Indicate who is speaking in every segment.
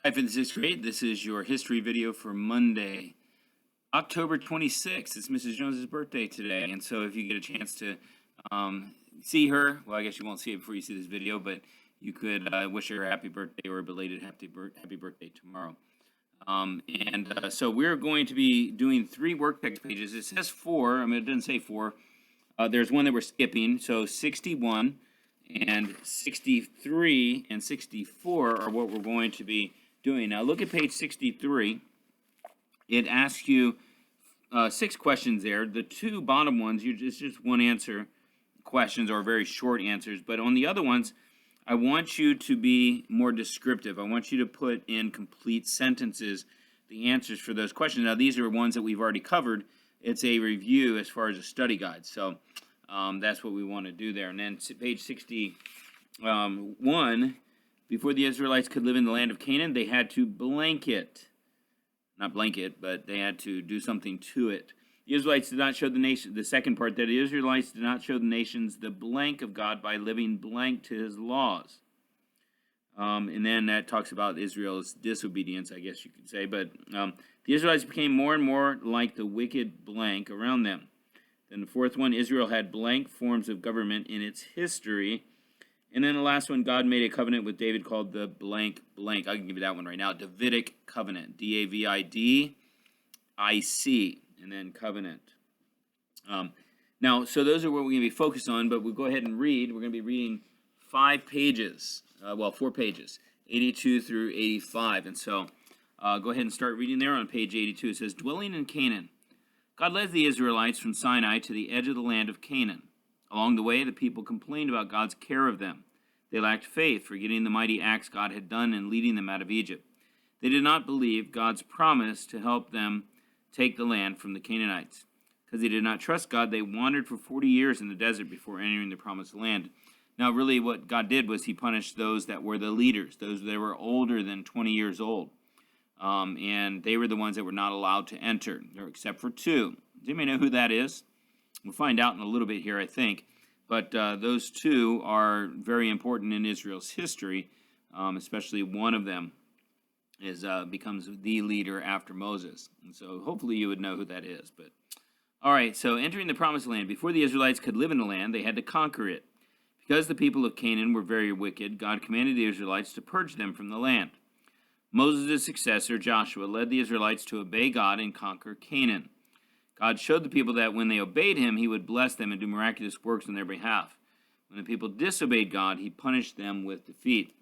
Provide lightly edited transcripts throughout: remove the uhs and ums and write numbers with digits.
Speaker 1: Hi, for the sixth grade. This is your history video for Monday, October 26th. It's Mrs. Jones's birthday today, and so if you get a chance to see her, well, I guess you won't see it before you see this video, but you could wish her a happy birthday or a belated happy birthday tomorrow. So we're going to be doing 3 work text pages. It says 4. I mean, it doesn't say 4. There's one that we're skipping, so 61 and 63 and 64 are what we're going to be doing. Now look at page 63. It asks you 6 questions there. The 2 bottom ones, it's just one answer questions or very short answers. But on the other ones, I want you to be more descriptive. I want you to put in complete sentences the answers for those questions. Now these are ones that we've already covered. It's a review as far as a study guide. So that's what we want to do there. And then page 61. Before the Israelites could live in the land of Canaan, they had to not blanket, but they had to do something to it. The Israelites did not show the nation, the second part, that the Israelites did not show the nations the blank of God by living blank to his laws. And then that talks about Israel's disobedience, I guess you could say. But the Israelites became more and more like the wicked blank around them. Then the fourth one, Israel had blank forms of government in its history. And then the last one, God made a covenant with David called the blank blank. I can give you that one right now. Davidic covenant. Davidic, and then covenant. Now, so those are what we're going to be focused on, but we'll go ahead and read. We're going to be reading 4 pages, 82 through 85. And so go ahead and start reading there on page 82. It says, dwelling in Canaan. God led the Israelites from Sinai to the edge of the land of Canaan. Along the way, the people complained about God's care of them. They lacked faith, forgetting the mighty acts God had done in leading them out of Egypt. They did not believe God's promise to help them take the land from the Canaanites. Because they did not trust God, they wandered for 40 years in the desert before entering the promised land. Now, really what God did was he punished those that were the leaders, those that were older than 20 years old. And they were the ones that were not allowed to enter, except for 2. Does anybody know who that is? We'll find out in a little bit here, I think. But those 2 are very important in Israel's history, especially one of them becomes the leader after Moses. And so hopefully you would know who that is. But all right, so entering the promised land. Before the Israelites could live in the land, they had to conquer it. Because the people of Canaan were very wicked, God commanded the Israelites to purge them from the land. Moses' successor, Joshua, led the Israelites to obey God and conquer Canaan. God showed the people that when they obeyed him, he would bless them and do miraculous works on their behalf. When the people disobeyed God, he punished them with defeat.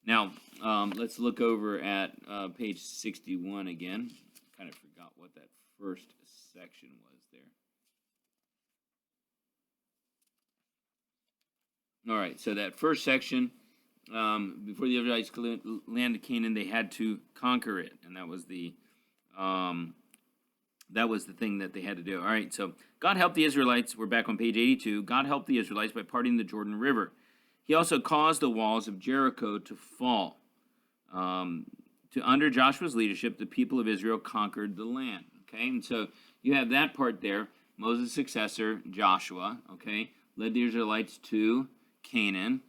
Speaker 1: Now, let's look over at page 61 again. Kind of forgot what that first section was there. All right, so that first section, before the Israelites could land Canaan, they had to conquer it, and that was the thing that they had to do. All right, so God helped the Israelites. We're back on page 82. God helped the Israelites by parting the Jordan River. He also caused the walls of Jericho to fall. Under Joshua's leadership, the people of Israel conquered the land. Okay, and so you have that part there. Moses' successor, Joshua, led the Israelites to Canaan.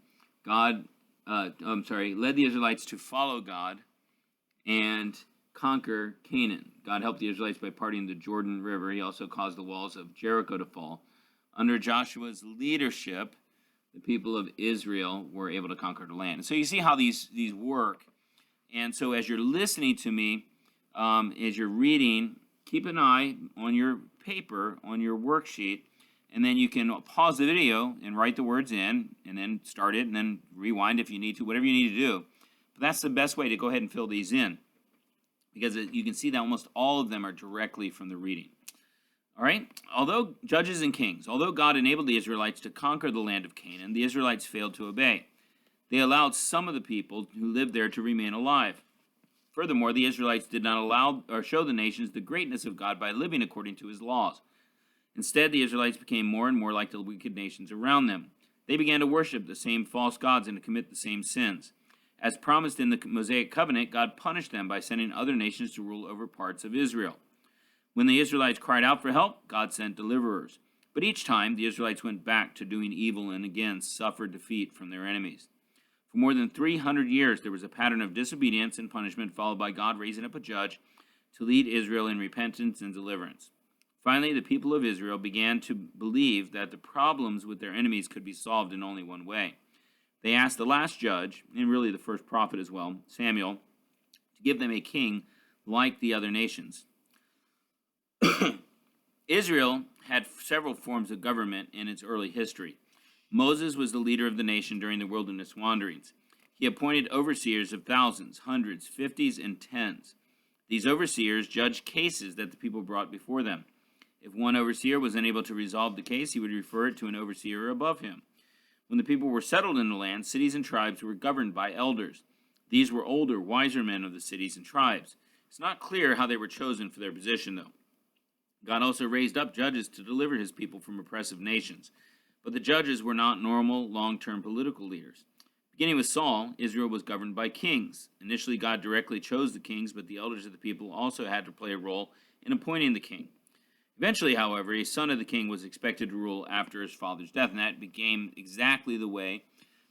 Speaker 1: Led the Israelites to follow God and conquer Canaan. God helped the Israelites by parting the Jordan River. He also caused the walls of Jericho to fall. Under Joshua's leadership, the people of Israel were able to conquer the land. And so you see how these work. And so as you're listening to me, as you're reading, keep an eye on your paper, on your worksheet, and then you can pause the video and write the words in, and then start it, and then rewind if you need to, whatever you need to do. But that's the best way to go ahead and fill these in, because you can see that almost all of them are directly from the reading. All right? Although God enabled the Israelites to conquer the land of Canaan, the Israelites failed to obey. They allowed some of the people who lived there to remain alive. Furthermore, the Israelites did not allow or show the nations the greatness of God by living according to his laws. Instead, the Israelites became more and more like the wicked nations around them. They began to worship the same false gods and to commit the same sins. As promised in the Mosaic covenant, God punished them by sending other nations to rule over parts of Israel. When the Israelites cried out for help, God sent deliverers. But each time, the Israelites went back to doing evil and again suffered defeat from their enemies. For more than 300 years, there was a pattern of disobedience and punishment, followed by God raising up a judge to lead Israel in repentance and deliverance. Finally, the people of Israel began to believe that the problems with their enemies could be solved in only one way. They asked the last judge, and really the first prophet as well, Samuel, to give them a king like the other nations. Israel had several forms of government in its early history. Moses was the leader of the nation during the wilderness wanderings. He appointed overseers of thousands, hundreds, fifties, and tens. These overseers judged cases that the people brought before them. If one overseer was unable to resolve the case, he would refer it to an overseer above him. When the people were settled in the land, cities and tribes were governed by elders. These were older, wiser men of the cities and tribes. It's not clear how they were chosen for their position, though. God also raised up judges to deliver his people from oppressive nations. But the judges were not normal, long-term political leaders. Beginning with Saul, Israel was governed by kings. Initially, God directly chose the kings, but the elders of the people also had to play a role in appointing the king. Eventually, however, a son of the king was expected to rule after his father's death, and that became exactly the way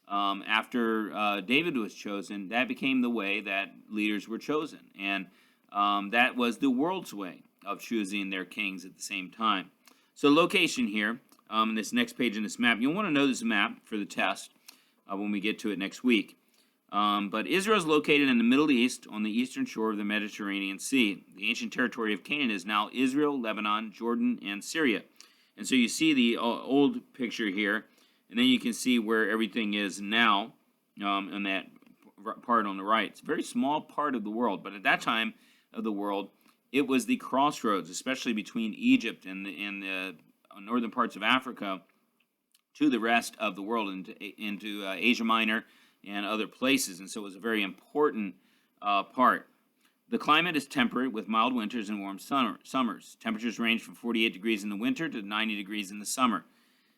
Speaker 1: after David was chosen. That became the way that leaders were chosen, and that was the world's way of choosing their kings at the same time. So location here, this next page in this map, you'll want to know this map for the test when we get to it next week. But Israel is located in the Middle East on the eastern shore of the Mediterranean Sea. The ancient territory of Canaan is now Israel, Lebanon, Jordan, and Syria. And so you see the old picture here, and then you can see where everything is now in that part on the right. It's a very small part of the world, but at that time of the world, it was the crossroads, especially between Egypt and the northern parts of Africa to the rest of the world, into Asia Minor and other places. And so it was a very important part. The climate is temperate with mild winters and warm summers. Temperatures range from 48 degrees in the winter to 90 degrees in the summer.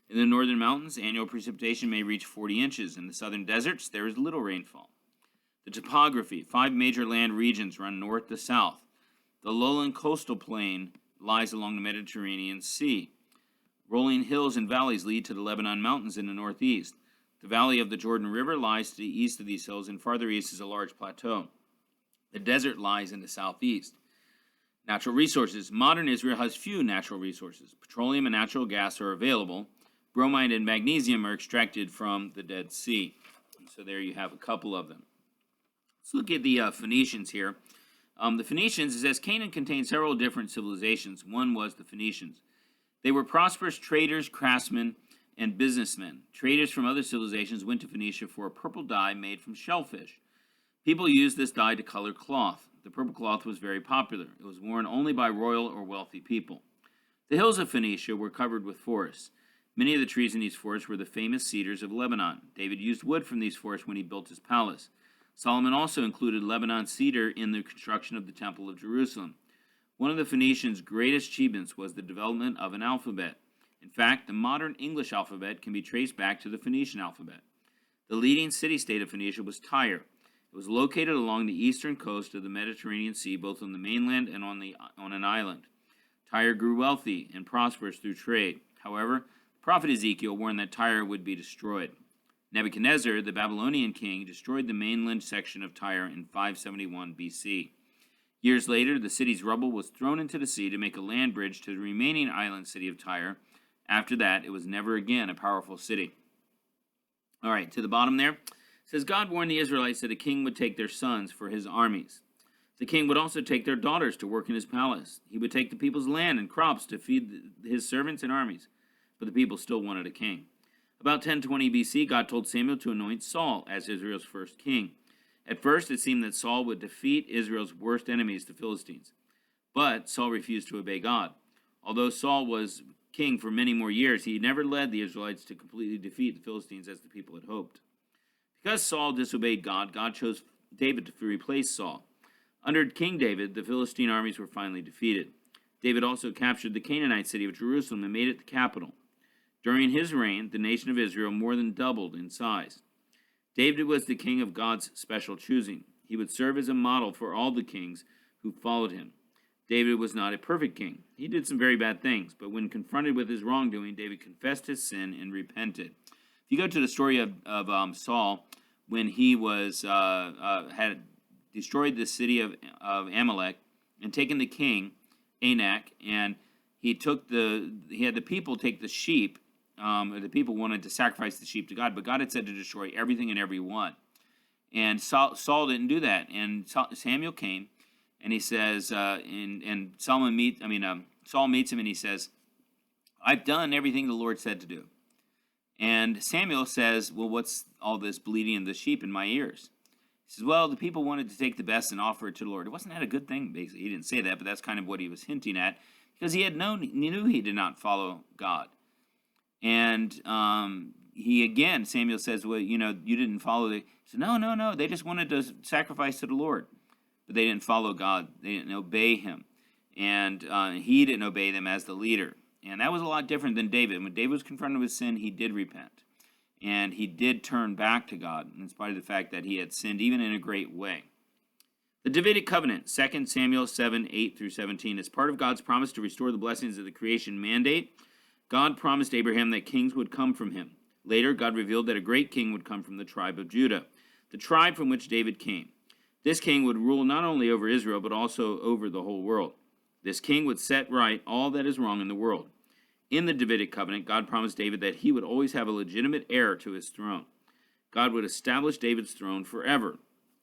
Speaker 1: In the northern mountains, annual precipitation may reach 40 inches. In the southern deserts, there is little rainfall. The topography: 5 major land regions run north to south. The lowland coastal plain lies along the Mediterranean Sea. Rolling hills and valleys lead to the Lebanon Mountains in the northeast. The valley of the Jordan River lies to the east of these hills, and farther east is a large plateau. The desert lies in the southeast. Natural resources. Modern Israel has few natural resources. Petroleum and natural gas are available. Bromine and magnesium are extracted from the Dead Sea. So there you have a couple of them. Let's look at the Phoenicians here. The Phoenicians, it says Canaan contained several different civilizations. One was the Phoenicians. They were prosperous traders, craftsmen, and businessmen. Traders from other civilizations went to Phoenicia for a purple dye made from shellfish. People used this dye to color cloth. The purple cloth was very popular. It was worn only by royal or wealthy people. The hills of Phoenicia were covered with forests. Many of the trees in these forests were the famous cedars of Lebanon. David used wood from these forests when he built his palace. Solomon also included Lebanon cedar in the construction of the Temple of Jerusalem. One of the Phoenicians' greatest achievements was the development of an alphabet. In fact, the modern English alphabet can be traced back to the Phoenician alphabet. The leading city-state of Phoenicia was Tyre. It was located along the eastern coast of the Mediterranean Sea, both on the mainland and on an island. Tyre grew wealthy and prosperous through trade. However, the prophet Ezekiel warned that Tyre would be destroyed. Nebuchadnezzar, the Babylonian king, destroyed the mainland section of Tyre in 571 BC. Years later, the city's rubble was thrown into the sea to make a land bridge to the remaining island city of Tyre. After that, it was never again a powerful city. All right, to the bottom there, it says, God warned the Israelites that a king would take their sons for his armies. The king would also take their daughters to work in his palace. He would take the people's land and crops to feed his servants and armies. But the people still wanted a king. About 1020 BC, God told Samuel to anoint Saul as Israel's first king. At first, it seemed that Saul would defeat Israel's worst enemies, the Philistines. But Saul refused to obey God. Although Saul was king for many more years, he never led the Israelites to completely defeat the Philistines as the people had hoped. Because Saul disobeyed God, God chose David to replace Saul. Under King David, the Philistine armies were finally defeated. David also captured the Canaanite city of Jerusalem and made it the capital. During his reign, the nation of Israel more than doubled in size. David was the king of God's special choosing. He would serve as a model for all the kings who followed him. David was not a perfect king. He did some very bad things, but when confronted with his wrongdoing, David confessed his sin and repented. If you go to the story of Saul, when he was had destroyed the city of Amalek and taken the king Anak, and he had the people take the sheep. The people wanted to sacrifice the sheep to God, but God had said to destroy everything and everyone. And Saul didn't do that. And Samuel came, and he says, and Saul meets him, and he says, "I've done everything the Lord said to do." And Samuel says, "Well, what's all this bleating of the sheep in my ears?" He says, "Well, the people wanted to take the best and offer it to the Lord." Wasn't that a good thing? Basically, he didn't say that, but that's kind of what he was hinting at, because he knew he did not follow God. And Samuel says, "Well, you didn't follow the." He said, "No. They just wanted to sacrifice to the Lord, but they didn't follow God. They didn't obey Him, and he didn't obey them as the leader." And that was a lot different than David. When David was confronted with sin, he did repent, and he did turn back to God, in spite of the fact that he had sinned, even in a great way. The Davidic covenant, 2 Samuel 7:8-17, is part of God's promise to restore the blessings of the creation mandate. God promised Abraham that kings would come from him. Later, God revealed that a great king would come from the tribe of Judah, the tribe from which David came. This king would rule not only over Israel, but also over the whole world. This king would set right all that is wrong in the world. In the Davidic covenant, God promised David that he would always have a legitimate heir to his throne. God would establish David's throne forever.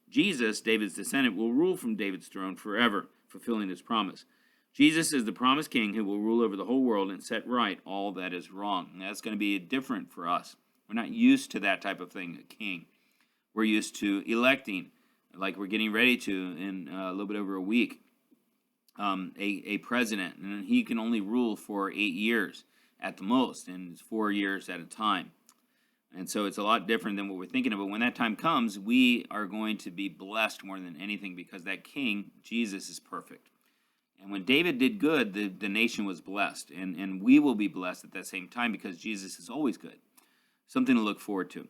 Speaker 1: Jesus, David's descendant, will rule from David's throne forever, fulfilling this promise. Jesus is the promised king who will rule over the whole world and set right all that is wrong. And that's going to be different for us. We're not used to that type of thing, a king. We're used to electing, like we're getting ready to in a little bit over a week, a president, and he can only rule for 8 years at the most, and it's 4 years at a time. And so it's a lot different than what we're thinking of. But when that time comes, we are going to be blessed more than anything, because that king, Jesus, is perfect. And when David did good, the nation was blessed. And we will be blessed at that same time, because Jesus is always good. Something to look forward to.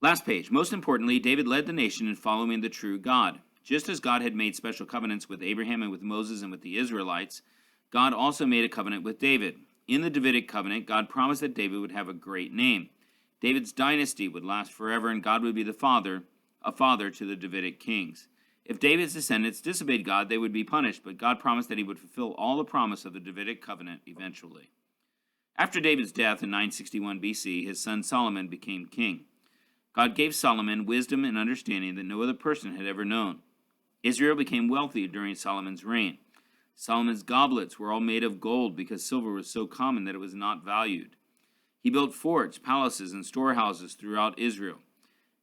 Speaker 1: Last page. Most importantly, David led the nation in following the true God. Just as God had made special covenants with Abraham and with Moses and with the Israelites, God also made a covenant with David. In the Davidic covenant, God promised that David would have a great name. David's dynasty would last forever, and God would be a father to the Davidic kings. If David's descendants disobeyed God, they would be punished, but God promised that he would fulfill all the promise of the Davidic covenant eventually. After David's death in 961 BC, his son Solomon became king. God gave Solomon wisdom and understanding that no other person had ever known. Israel became wealthy during Solomon's reign. Solomon's goblets were all made of gold, because silver was so common that it was not valued. He built forts, palaces, and storehouses throughout Israel.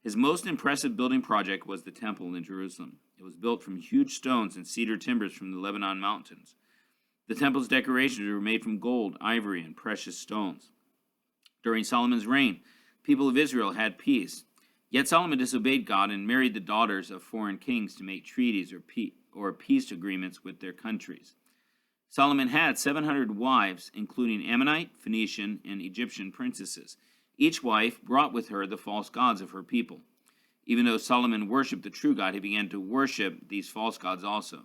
Speaker 1: His most impressive building project was the temple in Jerusalem. It was built from huge stones and cedar timbers from the Lebanon mountains. The temple's decorations were made from gold, ivory, and precious stones. During Solomon's reign, people of Israel had peace. Yet Solomon disobeyed God and married the daughters of foreign kings to make treaties or peace agreements with their countries. Solomon had 700 wives, including Ammonite, Phoenician, and Egyptian princesses. Each wife brought with her the false gods of her people. Even though Solomon worshipped the true God, he began to worship these false gods also.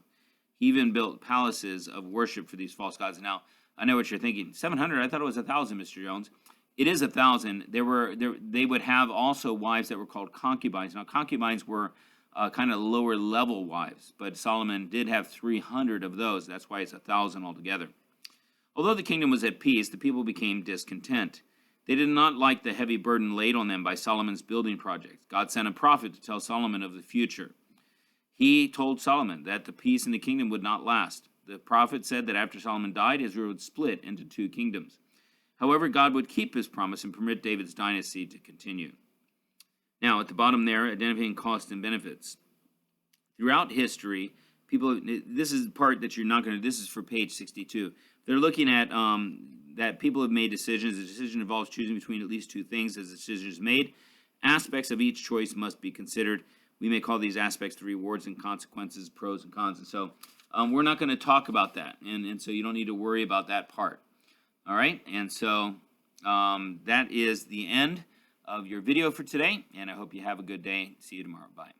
Speaker 1: He even built palaces of worship for these false gods. Now, I know what you're thinking. 700? I thought it was 1,000, Mr. Jones. It is 1,000. They would have also wives that were called concubines. Now, concubines were kind of lower level wives, but Solomon did have 300 of those. That's why it's 1,000 altogether. Although the kingdom was at peace, the people became discontent. They did not like the heavy burden laid on them by Solomon's building projects. God sent a prophet to tell Solomon of the future. He told Solomon that the peace in the kingdom would not last. The prophet said that after Solomon died, Israel would split into 2 kingdoms. However, God would keep his promise and permit David's dynasty to continue. Now, at the bottom there, identifying costs and benefits. Throughout history, this is the part that you're not going to, this is for page 62. They're looking at that people have made decisions. The decision involves choosing between at least 2 things. As the decision is made, aspects of each choice must be considered. We may call these aspects the rewards and consequences, pros and cons. And so we're not going to talk about that. And so you don't need to worry about that part. All right? And so that is the end of your video for today. And I hope you have a good day. See you tomorrow. Bye.